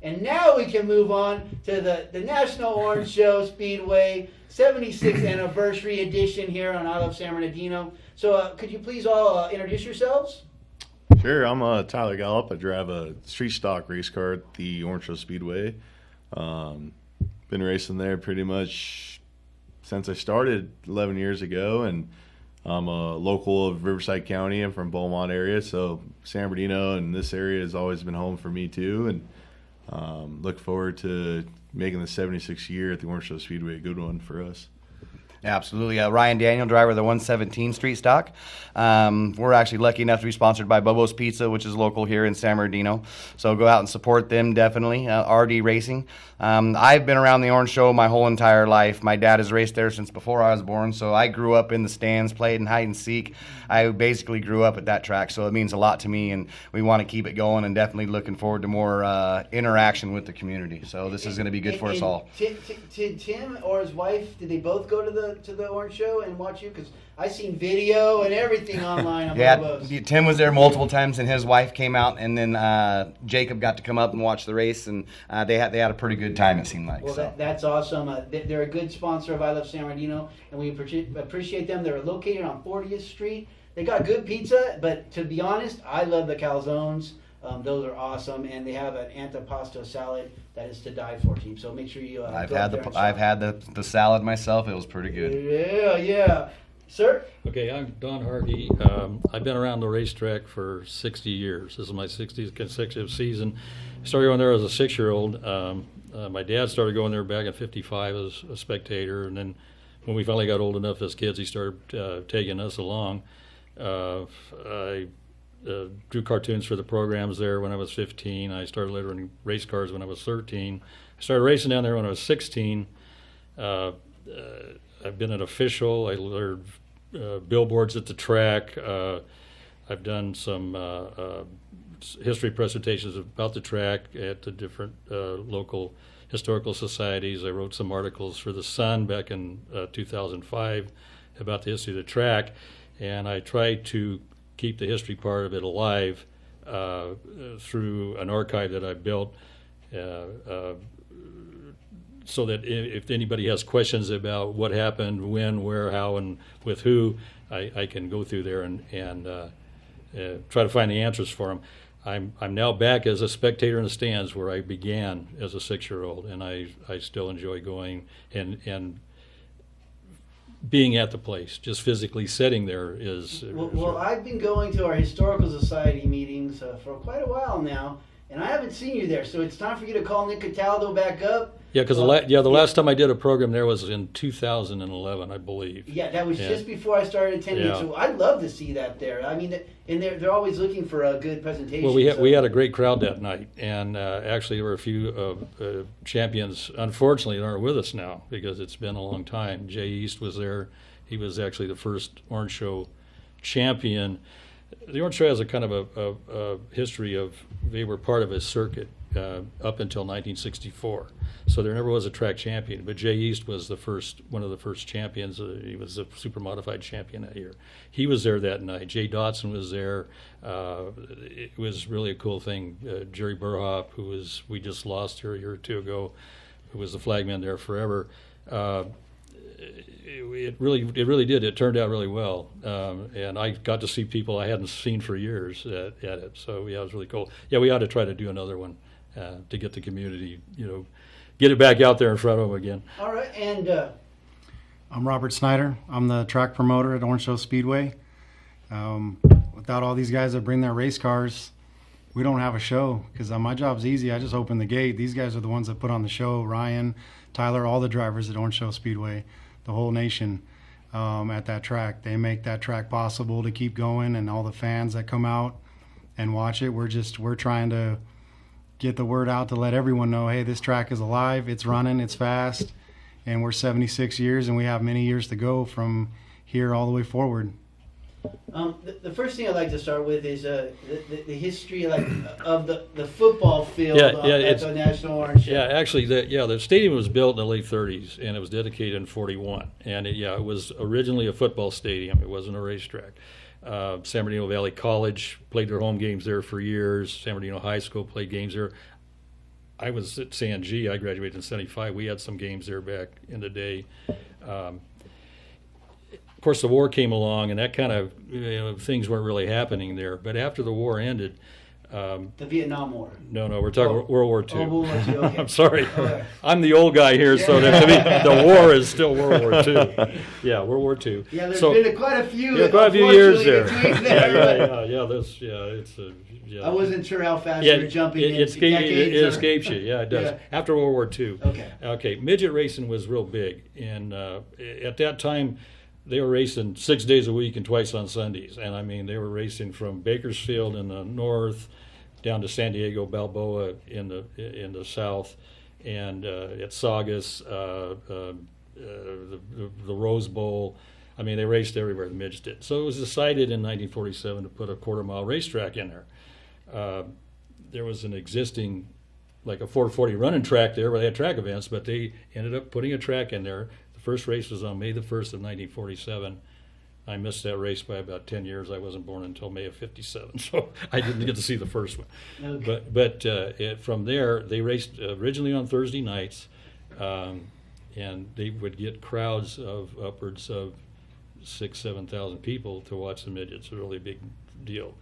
And now we can move on to the National Orange Show Speedway 76th Anniversary Edition here on I Love San Bernardino. So could you please all introduce yourselves? Sure, I'm Tyler Gallup. I drive a street stock race car at the Orange Show Speedway. Been racing there pretty much since I started 11 years ago, and I'm a local of Riverside County. I'm from Beaumont area, so San Bernardino and this area has always been home for me too, and look forward to making the 76th year at the Orange Show Speedway a good one for us. Absolutely. Ryan Daniel, driver of the 117 Street Stock. We're actually lucky enough to be sponsored by Bobo's Pizza, which is local here in San Bernardino. So go out and support them, definitely. RD Racing. I've been around the Orange Show my whole entire life. My dad has raced there since before I was born, so I grew up in the stands, played in hide and seek. I basically grew up at that track, so it means a lot to me, and we want to keep it going, and definitely looking forward to more interaction with the community. So this is going to be good for us all. Did Tim or his wife, did they both go to the Orange Show and watch you? Because I seen video and everything online on Bobo's. Tim was there multiple times, and his wife came out, and then Jacob got to come up and watch the race, and they had a pretty good time, it seemed like. Well, so. that's awesome. They're a good sponsor of I Love San Bernardino, and we appreciate them. They're located on 40th Street. They got good pizza, but to be honest, I love the calzones. Those are awesome, and they have an antipasto salad that is to die for, team. So make sure you. I've had the salad myself. It was pretty good. Yeah, sir. Okay, I'm Don Harkey. I've been around the racetrack for 60 years. This is my 60th consecutive season. I started going there as a 6-year-old. My dad started going there back in '55 as a spectator, and then when we finally got old enough as kids, he started taking us along. I drew cartoons for the programs there when I was 15. I started lettering race cars when I was 13. I started racing down there when I was 16. I've been an official. I lettered billboards at the track. I've done some history presentations about the track at the different local historical societies. I wrote some articles for The Sun back in 2005 about the history of the track, and I tried to keep the history part of it alive through an archive that I built so that if anybody has questions about what happened, when, where, how, and with who, I can go through there and try to find the answers for them. I'm now back as a spectator in the stands where I began as a 6-year-old, and I still enjoy going and being at the place. Just physically sitting there is... Well, I've been going to our Historical Society meetings for quite a while now, and I haven't seen you there, so it's time for you to call Nick Cataldo back up. Yeah, because the last time I did a program there was in 2011, I believe. Yeah, that was just before I started attending, so I'd love to see that there. I mean, and they're always looking for a good presentation. Well, we had a great crowd that night, and actually there were a few champions, unfortunately, that aren't with us now because it's been a long time. Jay East was there. He was actually the first Orange Show champion. The Orange Show has a kind of a history of, they were part of a circuit up until 1964. So there never was a track champion, but Jay East was one of the first champions. He was a super modified champion that year. He was there that night. Jay Dotson was there. It was really a cool thing. Jerry Burhoff, we just lost here a year or two ago, who was the flagman there forever. It really did. It turned out really well, and I got to see people I hadn't seen for years at it. So yeah, it was really cool. Yeah, we ought to try to do another one to get the community, get it back out there in front of them again. All right, and I'm Robert Snyder. I'm the track promoter at Orange Show Speedway. Without all these guys that bring their race cars, we don't have a show because my job's easy. I just open the gate. These guys are the ones that put on the show. Ryan, Tyler, all the drivers at Orange Show Speedway, the whole nation at that track. They make that track possible to keep going, and all the fans that come out and watch it. We're trying to get the word out to let everyone know, hey, this track is alive, it's running, it's fast, and we're 76 years, and we have many years to go from here all the way forward. The first thing I'd like to start with is the history of the football field at the National Orange Show. Yeah, actually, the stadium was built in the late 30s, and it was dedicated in 41. And it was originally a football stadium. It wasn't a racetrack. San Bernardino Valley College played their home games there for years. San Bernardino High School played games there. I was at San G. I graduated in '75. We had some games there back in the day. Of course, the war came along, and that kind of things weren't really happening there. But after the war ended, The Vietnam War. no, we're talking World War II. Oh, World War II, okay. I'm sorry. Okay. I'm the old guy here, so that, to me, the war is still World War II. Yeah, World War II. Yeah, there's So- been quite a few. Yeah, quite a few years unfortunately, there. between there. It's a. Yeah. I wasn't sure how fast Yeah, you were jumping it into decades. it or- escapes you. Yeah, it does. Yeah. After World War II. Okay. Okay, midget racing was real big, and at that time, they were racing 6 days a week and twice on Sundays. And I mean, they were racing from Bakersfield in the north down to San Diego Balboa in the south, and at Saugus, the Rose Bowl. I mean, they raced everywhere. The midgets did. So it was decided in 1947 to put a quarter-mile racetrack in there. There was an existing, like a 440 running track there where they had track events, but they ended up putting a track in there. The first race was on May the 1st of 1947. I missed that race by about 10 years. I wasn't born until May of '57, so I didn't get to see the first one. Okay. But from there, they raced originally on Thursday nights, and they would get crowds of upwards of 7,000 people to watch the midgets. A really big deal.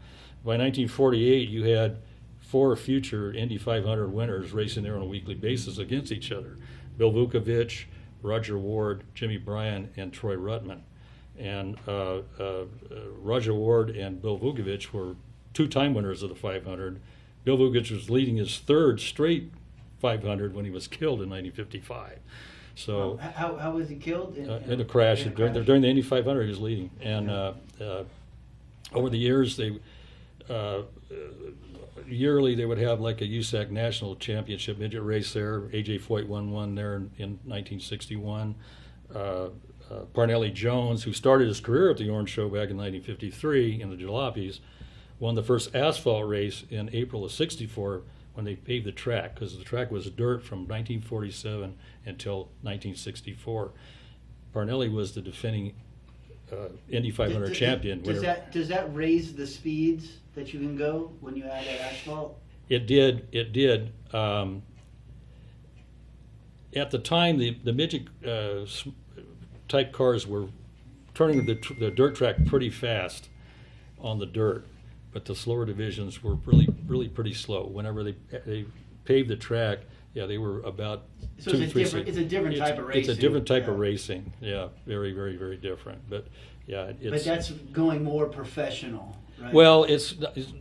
By 1948, you had 4 future Indy 500 winners racing there on a weekly basis against each other: Bill Vukovich, Roger Ward, Jimmy Bryan, and Troy Ruttman. And Roger Ward and Bill Vukovich were 2-time winners of the 500. Bill Vukovich was leading his 3rd straight 500 when he was killed in 1955. So How was he killed? in a crash. During the Indy 500, he was leading. And over the years, they yearly they would have like a USAC National Championship midget race there. A.J. Foyt won one there in 1961. Parnelli Jones, who started his career at the Orange Show back in 1953 in the Jalopies, won the first asphalt race in April of '64 when they paved the track, because the track was dirt from 1947 until 1964. Parnelli was the defending Indy 500 champion. Does that raise the speeds that you can go when you add that asphalt? It did. At the time, the midget type cars were turning the dirt track pretty fast on the dirt, but the slower divisions were really pretty slow. Whenever they paved the track, they were about So 2-3 it's a different type of racing. It's a different type of racing. Yeah, very, very, very different. But yeah, but that's going more professional. Right? Well, it's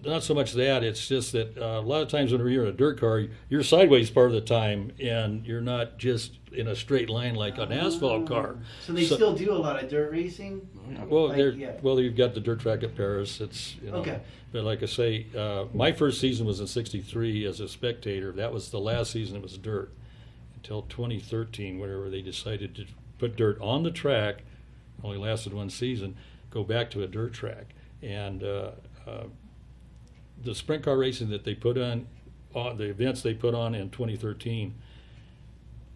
not so much that. It's just that a lot of times when you're in a dirt car, you're sideways part of the time, and you're not just in a straight line like an asphalt car. So they still do a lot of dirt racing? Well, Like, well, you've got the dirt track at Paris. It's Okay. But like I say, my first season was in '63 as a spectator. That was the last season it was dirt until 2013, whenever they decided to put dirt on the track. Only lasted one season. Go back to a dirt track. And the sprint car racing that they put on the events they put on in 2013,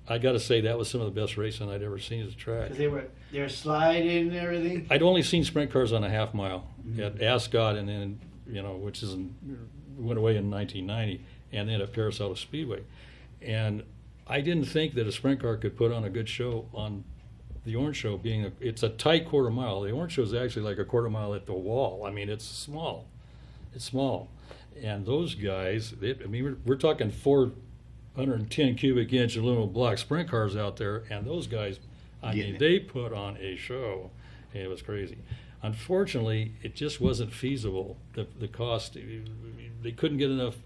I got to say that was some of the best racing I'd ever seen at the track. 'Cause they were sliding and everything. I'd only seen sprint cars on a half mile at Ascot, and then which went away in 1990, and then at Paris Auto Speedway, and I didn't think that a sprint car could put on a good show on the Orange Show. It's a tight quarter mile. The Orange Show is actually like a quarter mile at the wall. I mean, it's small. And those guys, we're talking 410 cubic inch aluminum block sprint cars out there, and those guys, they put on a show. It was crazy. Unfortunately, it just wasn't feasible. The cost, they couldn't get enough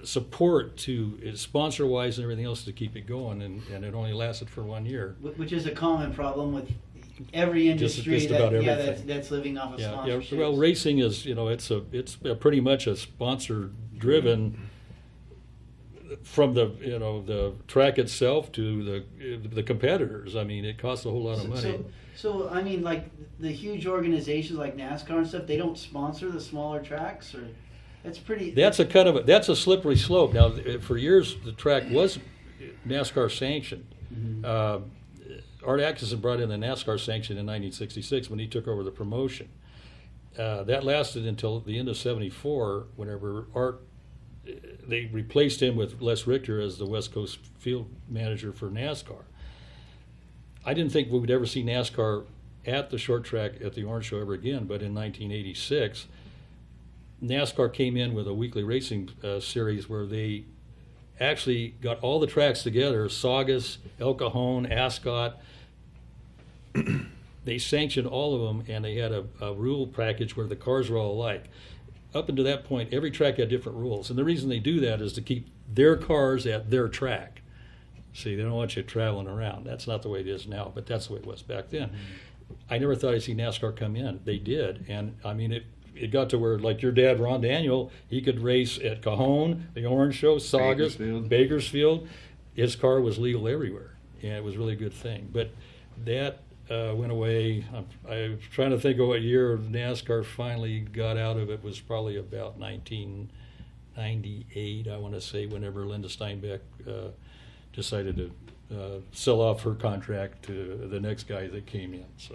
support to sponsor-wise and everything else to keep it going, and it only lasted for 1 year. Which is a common problem with every industry Just about everything. that's living off of sponsorships. Yeah. Well, racing is it's pretty much a sponsor-driven from the track itself to the competitors. I mean, it costs a whole lot of money. So I mean, like the huge organizations like NASCAR and stuff, they don't sponsor the smaller tracks, or that's pretty. That's a slippery slope. Now, for years the track was NASCAR sanctioned. Mm-hmm. Art Atkinson brought in the NASCAR sanction in 1966 when he took over the promotion. That lasted until the end of '74, whenever Art they replaced him with Les Richter as the West Coast field manager for NASCAR. I didn't think we would ever see NASCAR at the short track at the Orange Show ever again, but in 1986, NASCAR came in with a weekly racing series where they actually got all the tracks together, Saugus, El Cajon, Ascot. They sanctioned all of them, and they had a rule package where the cars were all alike. Up until that point, every track had different rules, and the reason they do that is to keep their cars at their track. See, they don't want you traveling around. That's not the way it is now, but that's the way it was back then. I never thought I'd see NASCAR come in. They did, and I mean, it got to where, like your dad, Ron Daniel, he could race at Cajon, the Orange Show, Saugus, Bakersfield. His car was legal everywhere, and it was really a good thing. But that went away. I was trying to think of what year NASCAR finally got out of it. Was probably about 1998, I want to say, whenever Linda Steinbeck decided to sell off her contract to the next guy that came in. So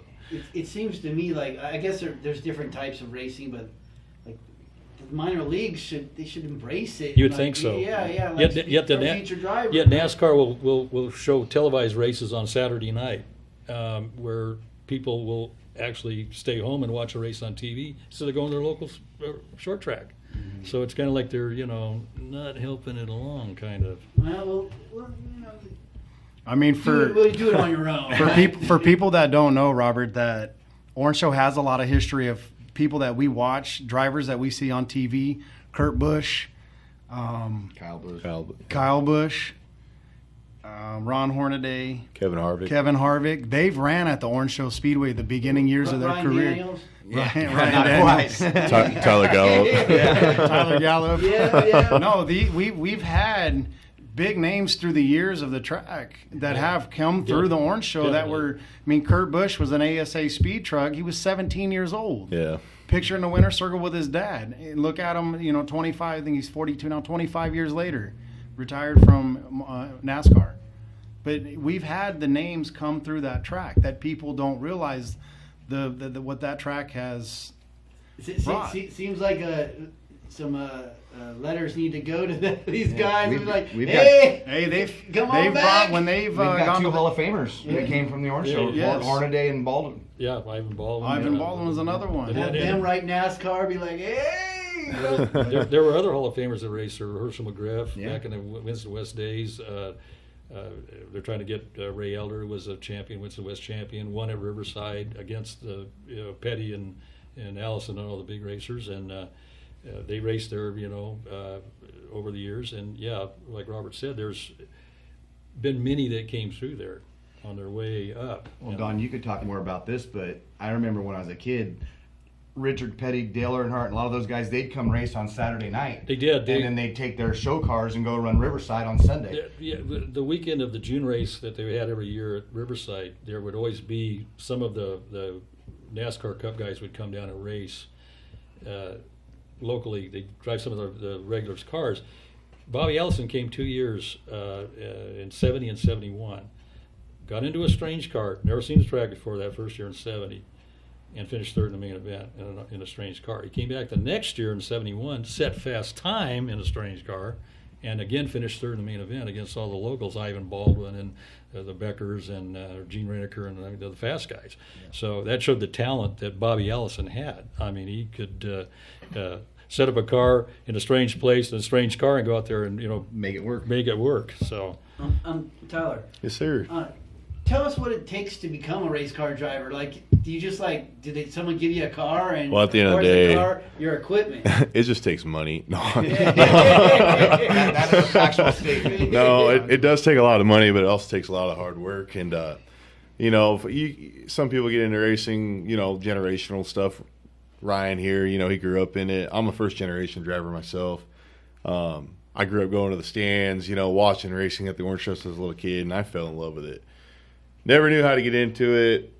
it seems to me like, I guess there's different types of racing, but like the minor leagues should embrace it. You would like, think so. Yeah. Like Yet NASCAR will show televised races on Saturday night, where people will actually stay home and watch a race on TV instead of going to their local short track. Mm-hmm. So it's kind of like they're not helping it along, kind of. Well, I mean, do it on your own. For people that don't know, Robert, that Orange Show has a lot of history of people that we watch, drivers that we see on TV. Kurt Busch, Kyle Busch, Ron Hornaday, Kevin Harvick. They've ran at the Orange Show Speedway the beginning years of their career. Daniels. Ryan Tyler Gallup. Tyler Gallup. Yeah. No, we've had big names through the years of the track that have come through the Orange Show that were. I mean, Kurt Busch was an ASA speed truck. He was 17 years old. Yeah. Picture in the winner's circle with his dad. Look at him. 25. I think he's 42 now. 25 years later, retired from NASCAR. But we've had the names come through that track that people don't realize the what that track has brought. Seems like some letters need to go to these guys. We've like, got gone two Hall of Famers that came from the Orange Show. Yes. Hornaday and Baldwin. Yeah, Ivan Baldwin. Ivan Baldwin was another one. Have them write NASCAR, be like, hey. There were other Hall of Famers that raced. Herschel McGriff back in the Winston West days. They're trying to get Ray Elder, who was a champion, Winston West champion, won at Riverside against Petty and Allison and all the big racers, and they raced there, over the years. And like Robert said, there's been many that came through there on their way up. Well, Don, you could talk more about this, but I remember when I was a kid, Richard Petty, Dale Earnhardt, and a lot of those guys, they'd come race on Saturday night. They did. And then they'd take their show cars and go run Riverside on Sunday. The weekend of the June race that they had every year at Riverside, there would always be some of the NASCAR Cup guys would come down and race locally. They drive some of the regulars' cars. Bobby Allison came 2 years in 70 and 71. Got into a strange car. Never seen the track before that first year in 70. And finished third in the main event in a strange car. He came back the next year in 71, set fast time in a strange car, and again finished third in the main event against all the locals, Ivan Baldwin and the Beckers and Gene Reneker and the fast guys. Yeah. So that showed the talent that Bobby Allison had. I mean, he could set up a car in a strange place in a strange car and go out there and make it work. So, Tyler. Yes, sir. Tell us what it takes to become a race car driver. Like, do you just did someone give you a car and at the end of the day, your equipment? It just takes money. No, That's a factual statement. No, it does take a lot of money, but it also takes a lot of hard work. And some people get into racing, generational stuff. Ryan here, he grew up in it. I'm a first generation driver myself. I grew up going to the stands, watching racing at the Orange Show as a little kid, and I fell in love with it. Never knew how to get into it.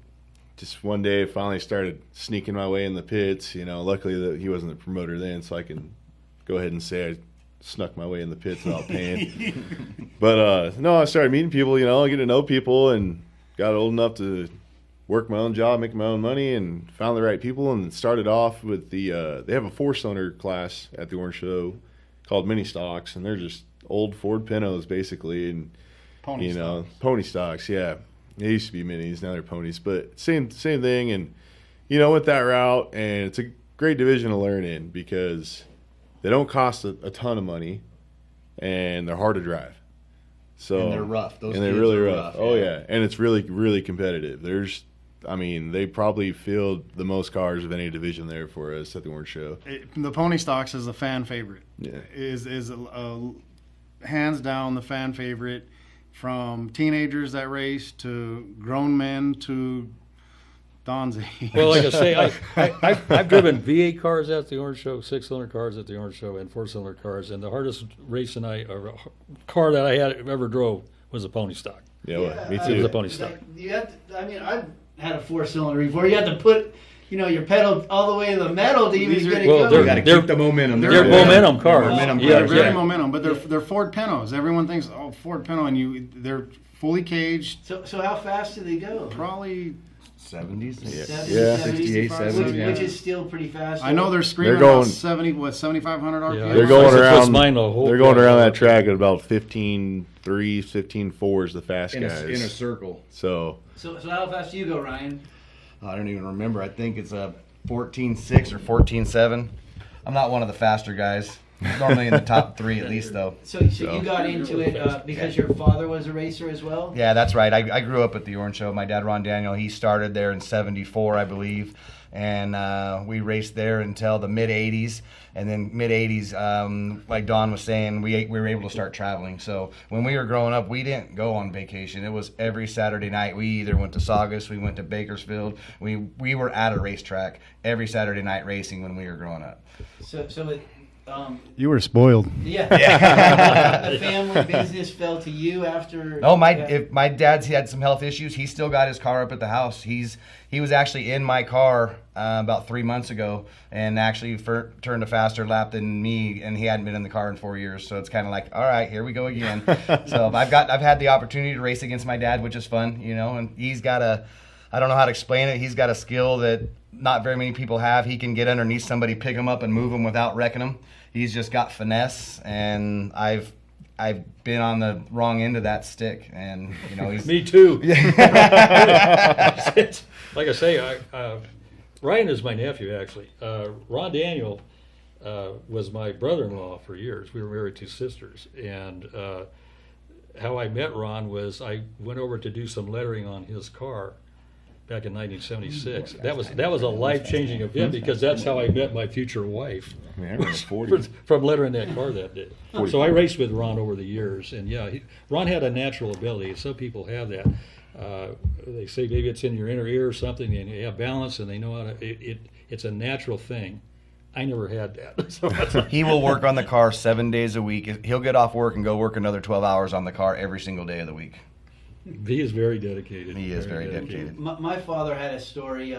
Just one day, I finally started sneaking my way in the pits. Luckily he wasn't the promoter then, so I can go ahead and say I snuck my way in the pits without paying. But I started meeting people, getting to know people, and got old enough to work my own job, make my own money, and found the right people. And started off with they have a 4-cylinder class at the Orange Show called mini stocks, and they're just old Ford Pintos basically, and Pony stocks. pony stocks. Yeah, they used to be minis, now they're ponies, but same thing. And went that route, and it's a great division to learn in because they don't cost a ton of money, and they're hard to drive. So And they're rough. Those and they're kids really are rough. Oh yeah, and it's really really competitive. They probably field the most cars of any division there for us at the Orange Show. The pony stocks is a fan favorite. Yeah. Is hands down the fan favorite, from teenagers that race to grown men to Don's age. Well, like I say, I've driven V8 cars at the Orange Show, 6-cylinder cars at the Orange Show, and 4-cylinder cars. And the hardest car that I had ever drove was a pony stock. Yeah, well, me It was too. a pony stock. I've had a 4-cylinder before. You have to put, your pedal all the way to the metal to even get it well, going. You got to keep the momentum. They're momentum cars. They're very momentum, but they're Ford Pintos. Everyone thinks, Ford Pinto, and they're fully caged. So how fast do they go? Probably 70s. Yeah. 70, Yeah. 68, 70, which is still pretty fast. I know they're screaming They're going- about 7,500 RPM. Yeah. They're going That's around. mine the whole They're going time. around that track at about 15.3, 15.4 is the fast In a guys. circle. So So how fast do you go, Ryan? I don't even remember. I think it's a 14.6 or 14.7. I'm not one of the faster guys. Normally in the top 3 at least, though. So you got into it because your father was a racer as well? Yeah, that's right. I grew up at the Orange Show. My dad, Ron Daniel, he started there in '74, I believe. And we raced there until the mid-'80s. And then mid-'80s, like Don was saying, we were able to start traveling. So when we were growing up, we didn't go on vacation. It was every Saturday night. We either went to Saugus, we went to Bakersfield. We were at a racetrack every Saturday night racing when we were growing up. You were spoiled. The family business fell to you after. No, my dad's had some health issues. He's still got his car up at the house. He was actually in my car about 3 months ago, and actually turned a faster lap than me, and he hadn't been in the car in 4 years. So it's kind of like, all right, here we go again. So I've had the opportunity to race against my dad, which is fun, and he's got I don't know how to explain it. He's got a skill that not very many people have. He can get underneath somebody, pick them up, and move them without wrecking them. He's just got finesse, and I've been on the wrong end of that stick, and he's Me too. Like I say, Ryan is my nephew, actually. Ron Daniel was my brother-in-law for years. We were married to sisters, and how I met Ron was I went over to do some lettering on his car back in 1976. That was a life-changing event because that's how I met my future wife. man, I was 40. From lettering that car that day. So I raced with Ron over the years, and Ron had a natural ability. Some people have that. They say maybe it's in your inner ear or something, and you have balance, and they know how to. It's a natural thing. I never had that. So He will work on the car 7 days a week. He'll get off work and go work another 12 hours on the car every single day of the week. he is very dedicated. He is very dedicated. My father had a story,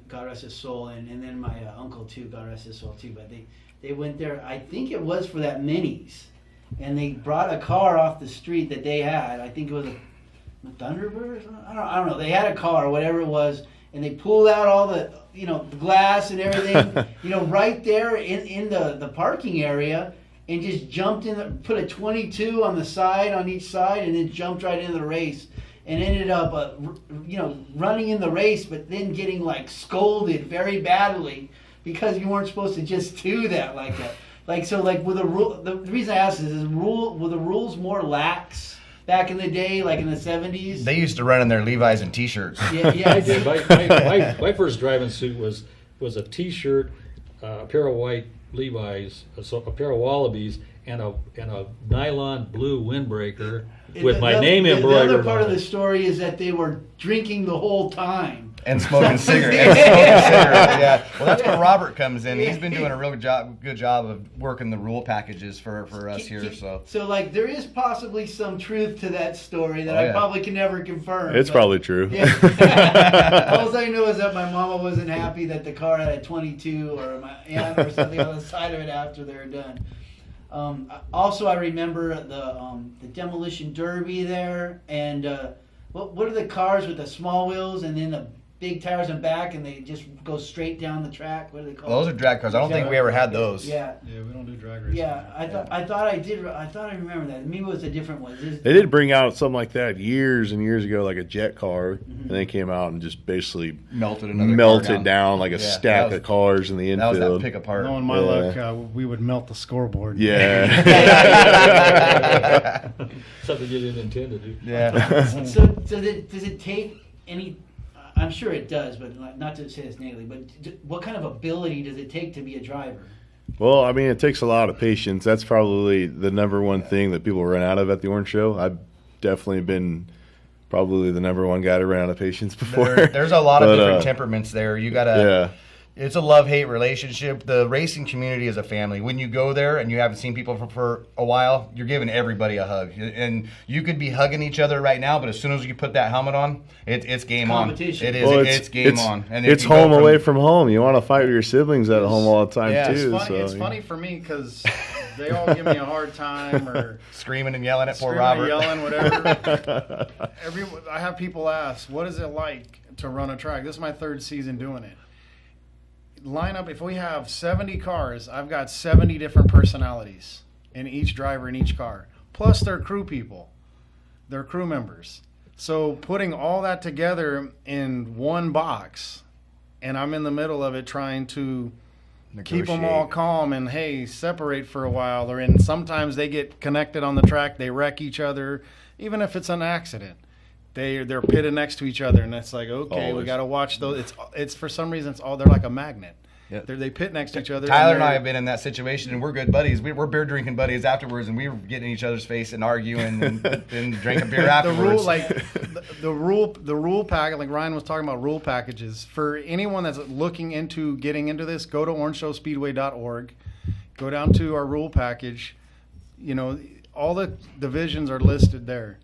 God rest his soul, and then my uncle too, God rest his soul too. But they went there. I think it was for that minis, and they brought a car off the street that they had. I think it was a Thunderbird or something? I don't know. They had a car, whatever it was, and they pulled out all the the glass and everything, right there in the parking area, and just jumped in, put a 22 on the side, on each side, and then jumped right into the race, and ended up, running in the race, but then getting scolded very badly because you weren't supposed to just do that like that. With the reason I ask this is were the rules more lax back in the day, like in the 70s? They used to run in their Levi's and T-shirts. Yeah, I did. My first driving suit was a T-shirt, a pair of white Levi's, a pair of Wallabies, and a nylon blue windbreaker with my name embroidered. The other part on of the it. story is that they were drinking the whole time. And smoking cigarettes. Yeah. Well, that's where Robert comes in. He's been doing a real good job of working the rule packages for us here. So there is possibly some truth to that story that Oh, I yeah. probably can never confirm. It's but- probably true. Yeah. All I know is that my mama wasn't happy that the car had a 22 or my aunt or something on the side of it after they were done. Also, I remember the demolition derby there, and what are the cars with the small wheels and then the big tires in back and they just go straight down the track. What do they call Those it? are drag cars. I don't think we ever had those. Yeah. Yeah, we don't do drag racing. Yeah, I thought I did. I thought I remember that. Maybe it was a different one. They did bring out something like that years and years ago, like a jet car, and they came out and just basically Melted another car down. down like a Yeah, stack that was- of cars in the That was infield. that pick apart. Knowing my luck, we would melt the scoreboard. Yeah. Something you didn't intend to do. Yeah. So does it take any? I'm sure it does, but not to say this negatively. But what kind of ability does it take to be a driver? Well, I mean, it takes a lot of patience. That's probably the number one thing that people run out of at the Orange Show. I've definitely been probably the number one guy to run out of patience before. There's a lot of But, different temperaments there. You gotta. Yeah. It's a love-hate relationship. The racing community is a family. When you go there and you haven't seen people for a while, you're giving everybody a hug. And you could be hugging each other right now, but as soon as you put that helmet on, it's game on. Competition. It is. Well, it's game on. And if it's you go home away from home. You want to fight with your siblings at home all the time Yeah, too. It's funny, it's funny for me because they all give me a hard time or screaming and yelling at poor screaming, Robert. yelling, whatever. I have people ask, what is it like to run a track? This is my third season doing it. Line up, if we have 70 cars, I've got 70 different personalities in each driver in each car. Plus they're crew people. They're crew members. So putting all that together in one box, and I'm in the middle of it trying to keep them all Negotiate. calm and, hey, separate for a while. And sometimes they get connected on the track. They wreck each other, even if it's an accident. They're pitted next to each other, and it's like, okay, we Always. got to watch those. It's for some reason they're like a magnet. Yeah. They pit next to each other. Tyler and I they're- have been in that situation, and we're good buddies. We're beer drinking buddies afterwards, and we were getting in each other's face and arguing and drinking beer the afterwards. rule, like the rule pack, like Ryan was talking about rule packages. For anyone that's looking into getting into this, go to orangeshowspeedway.org, go down to our rule package. You know, all the divisions are listed there.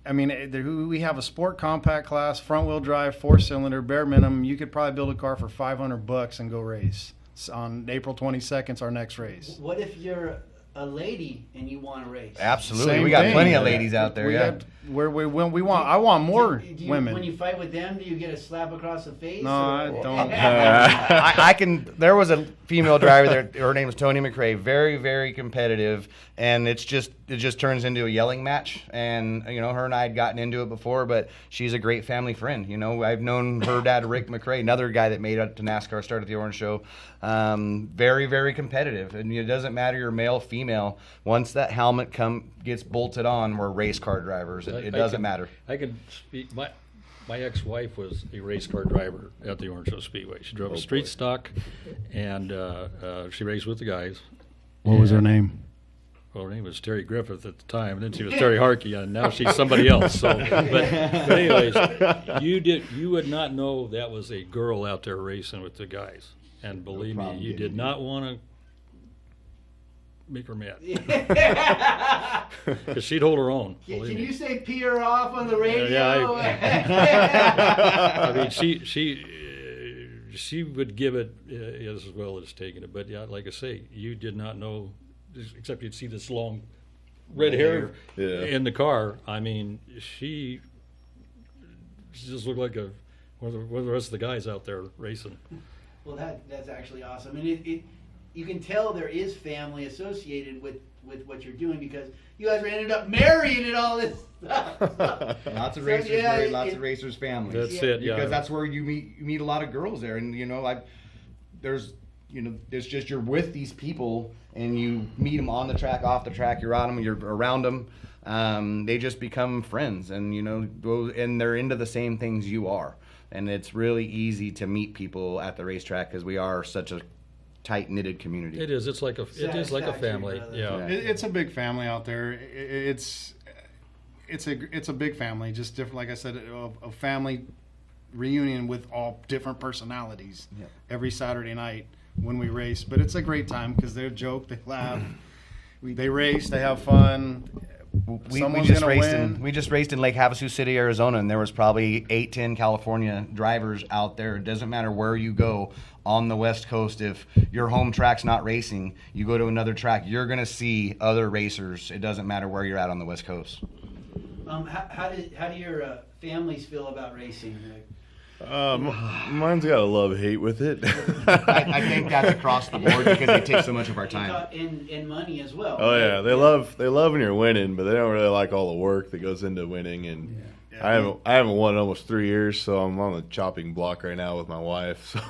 I mean, we have a sport compact class, front wheel drive, 4-cylinder, bare minimum. You could probably build a car for $500 and go race. It's on April 22nd, it's our next race. What if you're a lady and you want to race? Absolutely, Same we got thing. plenty of ladies out there. We Yeah. got- I want more Do you, women. When you fight with them, do you get a slap across the face? No, or- I don't. I can. There was a female driver there. Her name was Tony McRae. Very, very competitive, and it just turns into a yelling match. And you know, her and I had gotten into it before, but she's a great family friend. You know, I've known her dad, Rick McRae, another guy that made it to NASCAR, started the Orange Show. Very, very competitive, and it doesn't matter you're male, female. Once that helmet gets bolted on, we're race car drivers. It doesn't matter. I can speak. My ex-wife was a race car driver at the Orange Show Speedway. She drove a street stock, and she raced with the guys. What was her name? Well, her name was Terry Griffith at the time, and then she was Terry Harkey, and now she's somebody else. So, but anyways, you would not know that was a girl out there racing with the guys, and believe me, you did not want to make her mad because she'd hold her own. Can believe me. you say pee her off on the radio? Yeah, I mean, she would give it as well as taking it. But yeah, like I say, you did not know, except you'd see this long red hair Yeah. in the car. I mean, she just looked like one of the rest of the guys out there racing. Well, that's actually awesome, and you can tell there is family associated with what you're doing because you guys ended up marrying and all this stuff. Lots of So, racers, yeah, lots of racers' families. That's Yeah. it. Yeah, Because that's where you meet a lot of girls there, and you know, there's just you're with these people and you meet them on the track, off the track, you're on them, you're around them. They just become friends, and you know, and they're into the same things you are, and it's really easy to meet people at the racetrack because we are such a tight-knitted community. It is. It is like a family. brother. Yeah. It's a big family out there. It's a big family, just different. Like I said, a family reunion with all different personalities Yeah. every Saturday night when we race. But it's a great time because they joke, they laugh, they race, they have fun. We Someone's just gonna raced win. we just raced in Lake Havasu City, Arizona, and there was probably 8-10 California drivers out there. It doesn't matter where you go on the West Coast. If your home track's not racing, you go to another track, you're going to see other racers. It doesn't matter where you're at on the West Coast. How do your families feel about racing? Mine's got a love-hate with it. I think that's across the board because they take so much of our time. In money as well. Oh yeah, they love when you're winning, but they don't really like all the work that goes into winning. And I haven't won in almost 3 years, so I'm on the chopping block right now with my wife. So.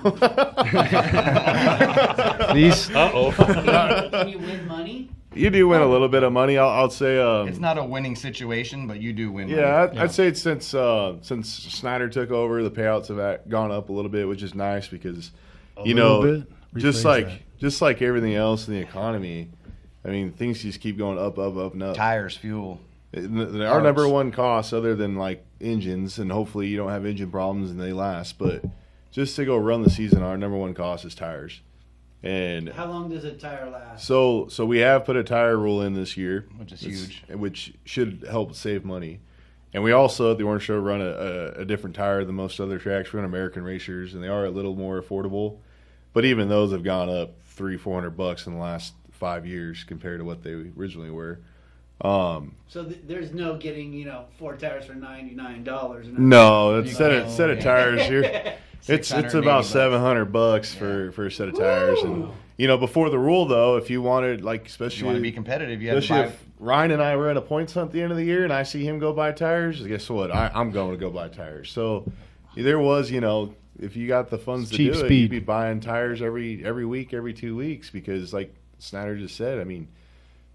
These Can you win money? You do win a little bit of money. I'll say. It's not a winning situation, but you do win. Yeah, money. I'd say since Snyder took over, the payouts have gone up a little bit, which is nice because, just like everything else in the economy, I mean, things just keep going up, and up. Tires, fuel. Our number one cost, other than like engines, and hopefully you don't have engine problems and they last, but just to go run the season, our number one cost is tires. And how long does a tire last? So we have put a tire rule in this year, which is huge, which should help save money. And we also at the Orange Show run a different tire than most other tracks. We run American Racers, and they are a little more affordable. But even those have gone up $300-400 in the last 5 years compared to what they originally were. So there's no getting 4 tires for $99. No, it's set of tires here. It's about $700 for a set of tires, and before the rule though, if you wanted especially you want to be competitive, you have to buy. If Ryan and I were at a points hunt at the end of the year, and I see him go buy tires, guess what? I'm going to go buy tires. So there was, if you got the funds to do it, you'd be buying tires every week, every 2 weeks, because like Snyder just said, I mean,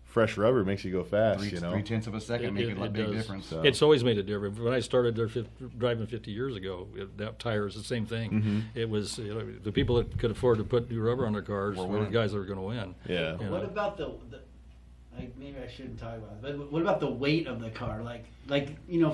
fresh rubber makes you go fast. 0.3 of a second make a big difference. So. It's always made a difference. When I started there driving 50 years ago, that tire is the same thing. Mm-hmm. It was the people that could afford to put new rubber on their cars were the guys that were going to win. Yeah. What about the maybe I shouldn't talk about it, but what about the weight of the car? Like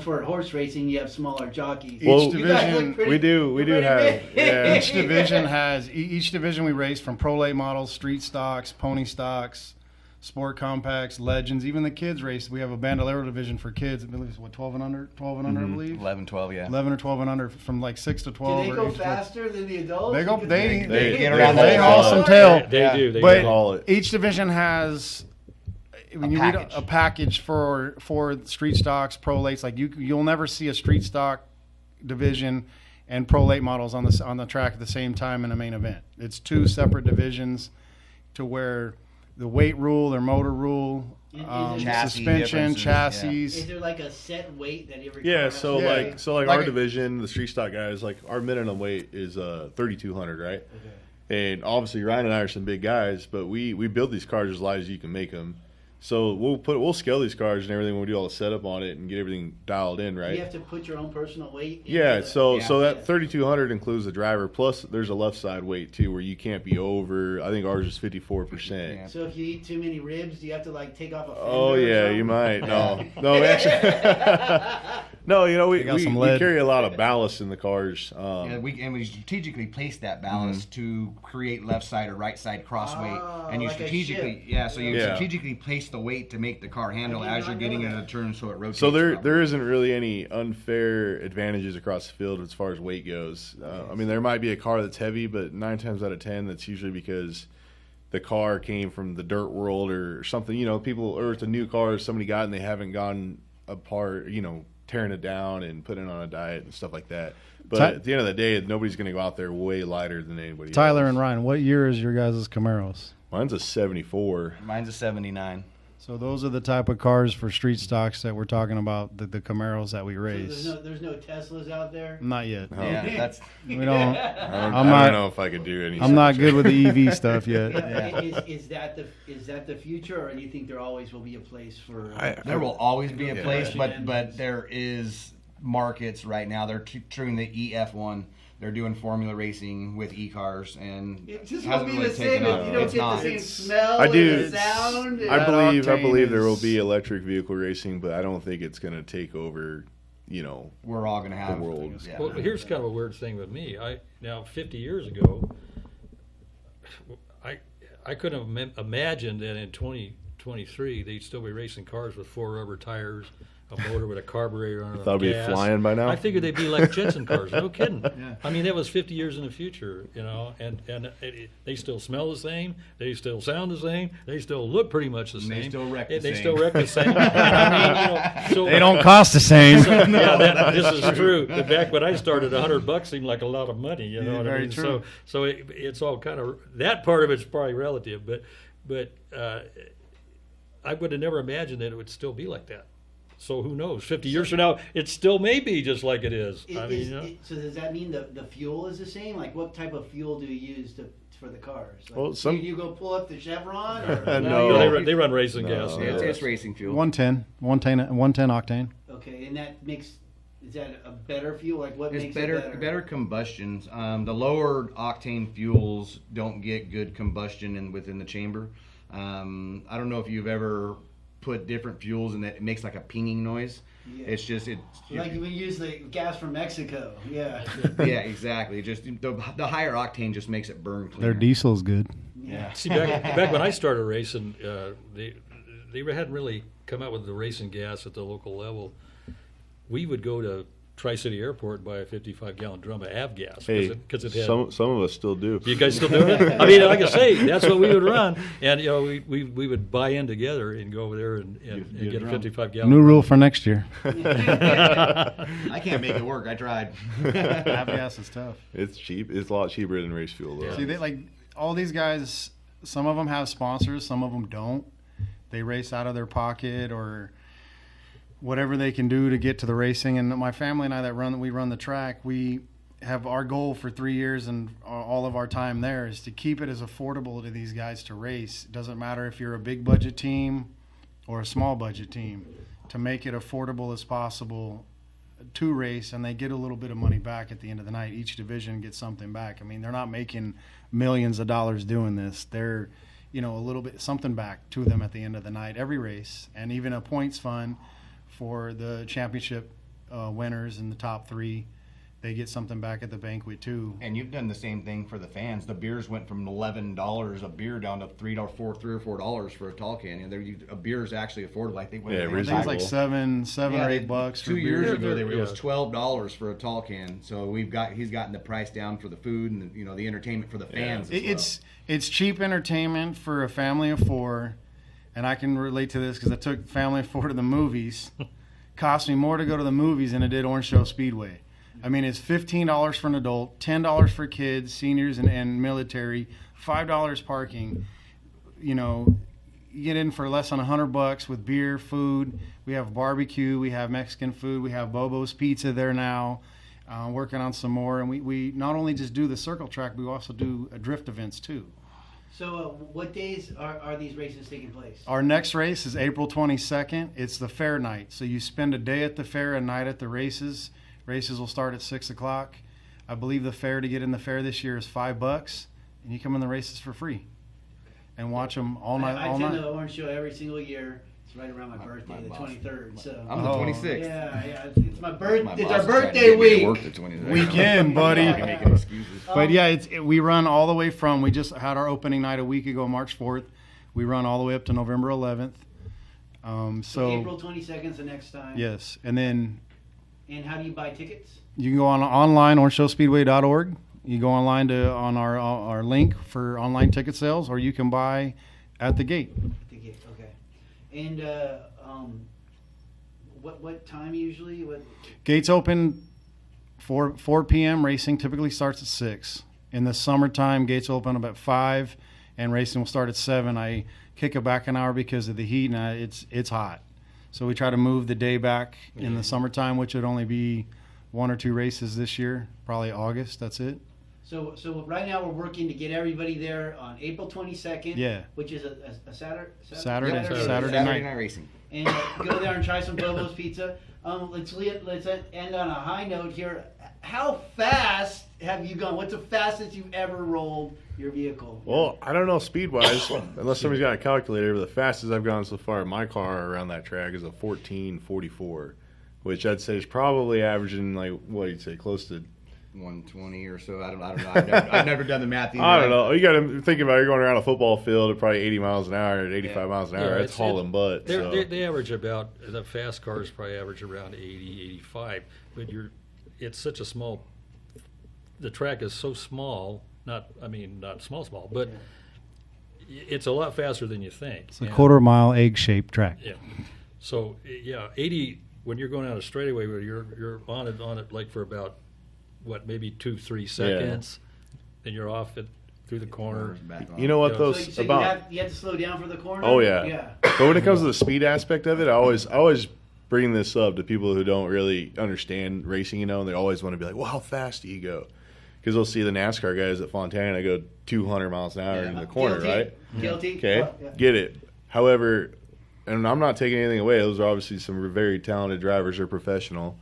for horse racing, you have smaller jockeys. Each division we do have. Yeah. Each division we race, from pro late models, street stocks, pony stocks, sport compacts, legends, even the kids race. We have a bandolero division for kids. I believe it's 12 and under, I believe. 11, 12, yeah. 11 or 12 and under, from 6 to 12. Do they go faster than the adults? They go. They get around. They haul some tail. They do. They but haul it. Each division has a package for street stocks, pro lates. Like you'll never see a street stock division and pro late models on the track at the same time in a main event. It's two separate divisions, to where the weight rule, their motor rule, suspension, chassis. Yeah. Is there like a set weight that every Yeah, car so has? like our division, the street stock guys, like our minimum weight is 3,200, right? Okay. And obviously Ryan and I are some big guys, but we build these cars as light as you can make them. So we'll scale these cars and everything when we do all the setup on it and get everything dialed in, right? You have to put your own personal weight. So that 3,200 includes the driver, plus there's a left side weight too, where you can't be over. I think ours is 54%. Yeah. So if you eat too many ribs, do you have to take off a fender? Oh yeah, you might. No, actually, no. We carry a lot of ballast in the cars. We strategically place that ballast to create left side or right side cross weight, and you strategically strategically place the weight to make the car handle as you're getting into the turn, so it rotates. So there isn't really any unfair advantages across the field as far as weight goes. I mean, there might be a car that's heavy, but 9 times out of 10, that's usually because the car came from the dirt world or something. Or it's a new car somebody got and they haven't gone apart, tearing it down and putting it on a diet and stuff like that. But at the end of the day, nobody's going to go out there way lighter than anybody else. Tyler and Ryan, what year is your guys' Camaros? Mine's a 74. Mine's a 79. So those are the type of cars for street stocks that we're talking about, the Camaros that we race. So there's no Teslas out there? Not yet. No. Yeah, we don't. I don't know if I could do anything. I'm not good with the EV stuff yet. Is that the future, or do you think there always will be a place for? There will always be a place, but there is markets right now. They're doing the EF1. They're doing formula racing with e-cars, and it just won't be the same if you don't get the same smell and the sound. I believe there will be electric vehicle racing, but I don't think it's going to take over. We're all going to have the world. Yeah. Well, here's kind of a weird thing with me. 50 years ago, I couldn't have imagined that in 23, they'd still be racing cars with 4 rubber tires, a motor with a carburetor on it. They'll be gas. flying by now. I figured they'd be like Jetson cars. No kidding. Yeah. I mean, that was 50 years in the future, you know, and they still smell the same. They still sound the same. They still look pretty much the And same. they still wreck the They same. still wreck the same. I mean, you know, so They don't cost the same. yeah, this is true. But back when I started, $100 seemed like a lot of money. You know Yeah, what I very mean? true. So it's all kind of that part of it's probably relative, but I would have never imagined that it would still be like that. So who knows? 50 years from now, it still may be just like it is. I mean, you know? So does that mean the fuel is the same? Like, what type of fuel do you use for the cars? Like, Well, some- you go pull up the Chevron? Or, No. They run racing No. gas. Yeah, it's racing fuel. 110 octane. Okay, and that makes, is that a better fuel? Like, what It's makes better, it better? better combustions. The lower octane fuels don't get good combustion within the chamber. I don't know if you've ever put different fuels and that it makes like a pinging noise. Yeah. It's just Like we use the gas from Mexico. Yeah. yeah, exactly. Just the higher octane just makes it burn cleaner. Their diesel's good. Yeah. See, back when I started racing, they hadn't really come out with the racing gas at the local level. We would go to Tri-City Airport and buy a 55-gallon drum of avgas Hey, because it had. some of us still do. You guys still doing it? I mean, like I say, that's what we would run, and you know, we would buy in together and go over there and get a 55-gallon. New rule for next year. I can't make it work. I tried. Avgas is tough. It's cheap. It's a lot cheaper than race fuel, though. See, they like all these guys. Some of them have sponsors, some of them don't. They race out of their pocket or whatever they can do to get to the racing. And my family and I we run the track. We have our goal for 3 years and all of our time there is to keep it as affordable to these guys to race. It doesn't matter if you're a big budget team or a small budget team, to make it affordable as possible to race, and they get a little bit of money back at the end of the night. Each division gets something back. I mean, they're not making millions of dollars doing this. They're, a little bit something back to them at the end of the night, every race, and even a points fund for the championship winners and the top 3. They get something back at the banquet too. And you've done the same thing for the fans. The beers went from $11 a beer down to $3 or $4 for a tall can. A beer is actually affordable. I think. Yeah, I think it's like reasonable. seven or $8 for 2 years beer. ago, it was Yeah. $12 for a tall can. So he's gotten the price down for the food and the entertainment for the fans. as It's cheap entertainment for a family of 4, and I can relate to this because I took family of 4 to the movies. Cost me more to go to the movies than it did Orange Show Speedway. I mean, it's $15 for an adult, $10 for kids, seniors, and military, $5 parking. You get in for less than $100 with beer, food. We have barbecue, we have Mexican food, we have Bobo's Pizza there now. Working on some more, and we not only just do the circle track, we also do drift events too. So what days are these races taking place? Our next race is April 22nd. It's the fair night, so you spend a day at the fair, a night at the races. Races will start at 6 o'clock. I believe the fare to get in the fair this year is $5, and you come in the races for free and watch them all night. I attend the Orange Show every single year. It's right around my birthday, the 23rd. So I'm the 26th. yeah, it's my birthday. My It's boss our is trying to birthday get me to week. work the 26th. Weekend, buddy. I'm making excuses. But yeah, we run all the way from, we just had our opening night a week ago, March 4th. We run all the way up to November 11th. So April 22nd is the next time. Yes, and then And how do you buy tickets? you can go online, orangeshowspeedway.org. You go online on our link for online ticket sales, or you can buy at the gate. Ticket, okay. And what time usually? Gates open 4 p.m. Racing typically starts at 6. In the summertime, gates open about 5, and racing will start at 7. I kick it back an hour because of the heat, and it's hot. So we try to move the day back in the summertime, which would only be 1 or 2 races this year, probably August. That's it. So right now we're working to get everybody there on April 22nd. Yeah. Which is a Saturday. Saturday night racing. And go there and try some Bobo's Pizza. Let's end on a high note here. How fast have you gone? What's the fastest you've ever rolled your vehicle? Well, I don't know speed-wise, unless somebody's got a calculator, but the fastest I've gone so far in my car around that track is a 1444, which I'd say is probably averaging, like, what you'd say, close to 120 or so. I don't know. I've never done the math either. I don't know. You got to think about it. You're going around a football field at probably 80 miles an hour, at 85 miles an hour. It's hauling butt. They average about, the fast cars probably average around 80, 85. But it's such a small, the track is so small, not small, but it's a lot faster than you think. It's a quarter-mile egg-shaped track. Yeah. So, 80, when you're going out a straightaway, where you're on it like for about, maybe 2-3 seconds, then you're off it through the corner. You know what, though? So you have to slow down for the corner? Oh, yeah. But when it comes to the speed aspect of it, I always bring this up to people who don't really understand racing, and they always want to be like, well, how fast do you go? Because they'll see the NASCAR guys at Fontana go 200 miles an hour in the corner, right? Guilty. Okay, get it. However, and I'm not taking anything away. Those are obviously some very talented drivers. They're professional.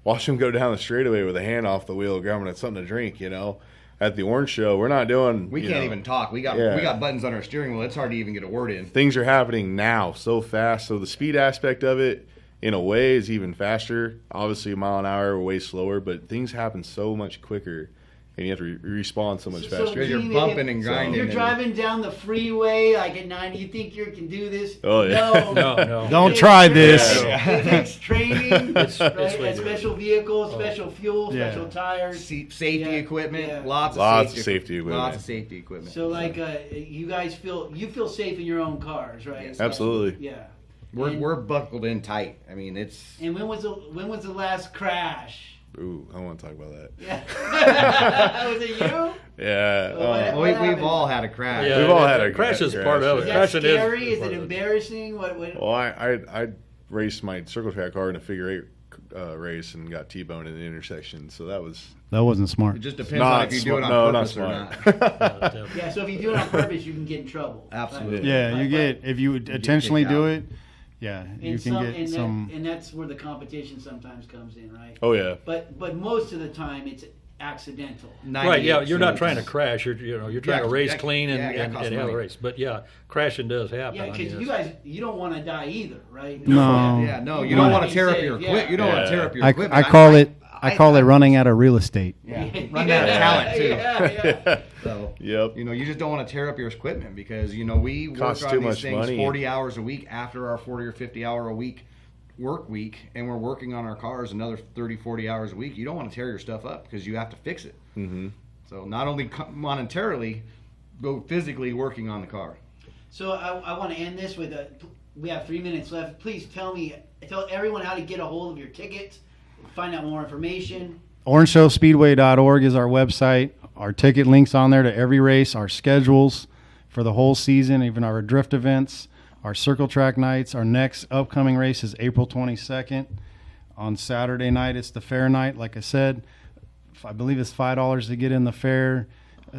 Watch them go down the straightaway with a hand off the wheel, grabbing something to drink, At the Orange Show, we're not doing. We can't even talk. We got buttons on our steering wheel. It's hard to even get a word in. Things are happening now so fast. So the speed aspect of it, in a way, is even faster. Obviously, a mile an hour, way slower, but things happen so much quicker. And you have to respond so much faster. You're bumping and grinding. If you're driving down the freeway like at 90, you think you can do this? Oh, yeah. No. Don't try this. It takes training, It's and special vehicles, special fuel, special tires. Safety equipment. Yeah. Lots of safety equipment. Lots of safety equipment. So, you guys feel safe in your own cars, right? Yes. Absolutely. Yeah. We're buckled in tight. I mean, it's. And when was the last crash? Ooh, I don't want to talk about that. Yeah. Was it you? Yeah. We've all had a crash. Yeah, We've all had a crash. Is crash. part of Is it. that Crashing scary? Is part it of embarrassing? Well, I raced my circle track car in a figure 8 race and got T-boned in the intersection. So that wasn't smart. It just depends on if you do it on purpose or not. Yeah, so if you do it on purpose, you can get in trouble. Absolutely. Yeah, if you intentionally do it, you can get some. And that's where the competition sometimes comes in, right? Oh, yeah. But most of the time, it's accidental. Right, yeah, you're not trying to crash. You're trying to race clean and have money. a race. But crashing does happen. Yeah, because you don't want to die either, right? No. Yeah, no, you don't want to tear up your equipment. You don't want to tear up your equipment. I call it running out of real estate. Yeah, running out of talent too. Yeah. So Yep. you just don't want to tear up your equipment because we work Costs on too these much things money. 40 hours a week after our 40 or 50 hour a week work week, and we're working on our cars another 30, 40 hours a week. You don't want to tear your stuff up because you have to fix it. Mm-hmm. So not only monetarily, but physically working on the car. So I want to end this with we have 3 minutes left. Please tell everyone how to get a hold of your tickets, find out more information. OrangeShowSpeedway.org is our website. Our ticket links on there to every race, our schedules for the whole season, even our drift events, our circle track nights. Our next upcoming race is April 22nd. On Saturday night, it's the fair night. Like I said, I believe it's $5 to get in the fair.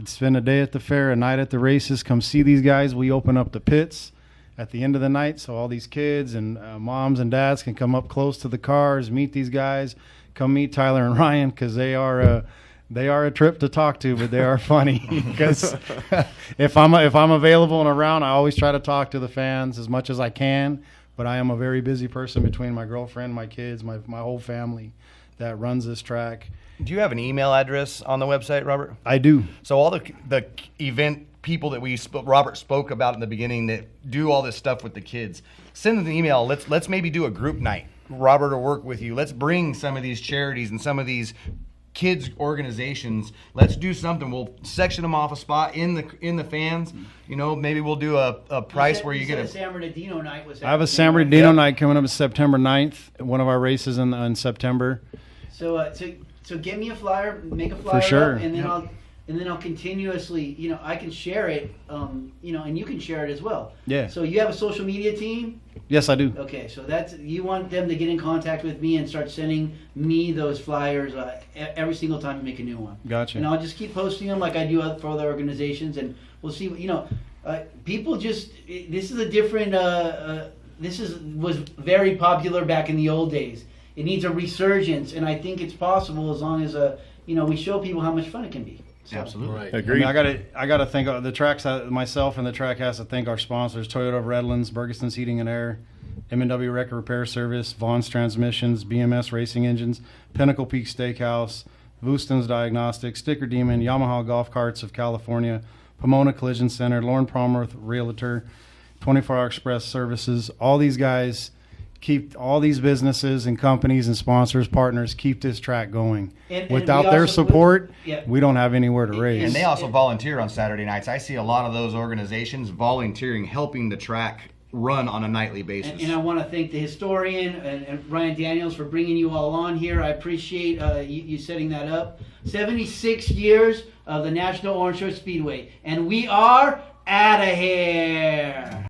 Spend a day at the fair, a night at the races. Come see these guys. We open up the pits at the end of the night, so all these kids and moms and dads can come up close to the cars, meet these guys. Come meet Tyler and Ryan because they are a trip to talk to, but they are funny. Because if I'm available and around, I always try to talk to the fans as much as I can. But I am a very busy person between my girlfriend, my kids, my whole family that runs this track. Do you have an email address on the website, Robert? I do. So all the event people that Robert spoke about in the beginning that do all this stuff with the kids, send them an email. Let's maybe do a group night. Robert will work with you. Let's bring some of these charities and some of these kids organizations. Let's do something. We'll section them off a spot in the fans. Maybe we'll do a price where you get a San Bernadino night. I have a San Bernadino night coming up September 9th. One of our races in September. So get me a flyer, make a flyer For sure. up, and then I'll continuously, I can share it, and you can share it as well. Yeah. So you have a social media team? Yes, I do. Okay, so you want them to get in contact with me and start sending me those flyers every single time you make a new one. Gotcha. And I'll just keep posting them like I do for other organizations, and we'll see. People just this is a different. Was very popular back in the old days. It needs a resurgence, and I think it's possible as long as we show people how much fun it can be. So. Absolutely. Right. Agreed. I gotta thank the tracks. Myself and the track has to thank our sponsors: Toyota of Redlands, Bergeson's Heating and Air, M&W Record Repair Service, Vaughn's Transmissions, BMS Racing Engines, Pinnacle Peak Steakhouse, Vustons Diagnostics, Sticker Demon, Yamaha Golf Carts of California, Pomona Collision Center, Lauren Palmer, Realtor, 24-Hour Express Services. All these guys keep all these businesses and companies and sponsors, partners, keep this track going. And Without we their also support, yeah. we don't have anywhere to race. And they also volunteer on Saturday nights. I see a lot of those organizations volunteering, helping the track run on a nightly basis. And I want to thank the historian and Ryan Daniels for bringing you all on here. I appreciate you setting that up. 76 years of the National Orange Show Speedway. And we are out of here.